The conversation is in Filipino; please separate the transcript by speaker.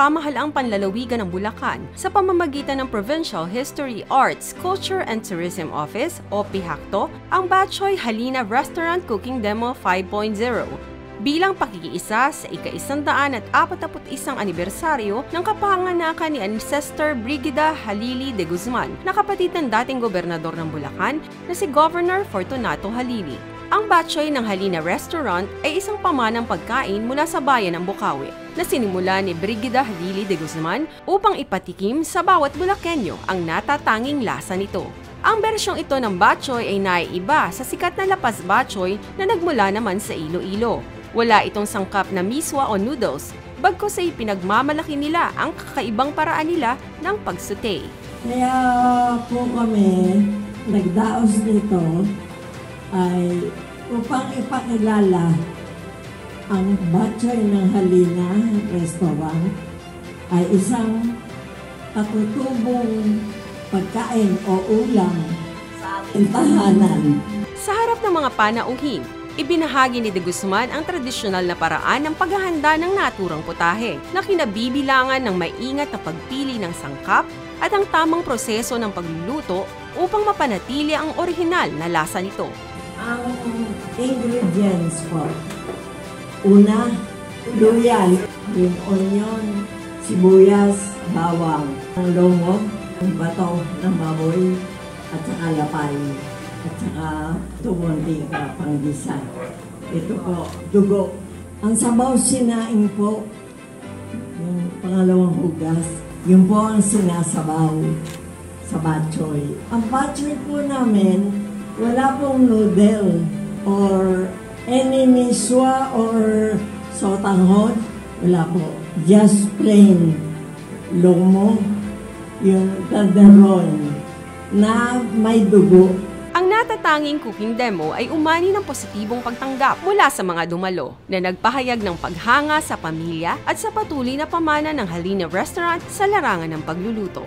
Speaker 1: Pamahalaang panlalawigan ng Bulacan sa pamamagitan ng Provincial History, Arts, Culture and Tourism Office o PHACTO ang Batchoy Halina Restaurant Cooking Demo 5.0 bilang pakikiisa sa ika-141 anibersaryo ng kapanganakan ni Ancestor Brigida Halili de Guzman na kapatid ng dating gobernador ng Bulacan na si Governor Fortunato Halili. Ang Batchoy ng Halina Restaurant ay isang pamanang pagkain mula sa bayan ng Bocaue na sinimula ni Brigida Halili de Guzman upang ipatikim sa bawat Bulakenyo ang natatanging lasa nito. Ang bersyong ito ng Batchoy ay naiiba sa sikat na Lapas Batchoy na nagmula naman sa Iloilo. Wala itong sangkap na miswa o noodles, bagkus ay pinagmamalaki nila ang kakaibang paraan nila ng pagsute.
Speaker 2: Kaya po kami nagdaos nito ay upang ipakilala ang Batchoy ng Halina Restaurant ay isang katutubong pagkain o ulam sa ating tahanan.
Speaker 1: Sa harap ng mga panauhin, ibinahagi ni de Guzman ang tradisyonal na paraan ng paghahanda ng naturang putahe na kinabibilangan ng maingat na pagpili ng sangkap at ang tamang proseso ng pagluluto upang mapanatili ang orihinal na lasa nito.
Speaker 2: Ang ingredients po, una, luya, green onion, sibuyas, bawang, ang longo, ang bato ng baboy, at saka lapay, at saka tumunti ka panggisa. Ito po, dugo. Ang sabaw sinaing po, yung pangalawang hugas, yun po ang sinasabaw sa Batchoy. Ang Batchoy po namin, wala pong noodle or any miswa or sotanghon. Wala po. Just plain lomo, yung tenderloin na may dugo.
Speaker 1: Ang natatanging cooking demo ay umani ng positibong pagtanggap mula sa mga dumalo na nagpahayag ng paghanga sa pamilya at sa patuloy na pamana ng Halina Restaurant sa larangan ng pagluluto.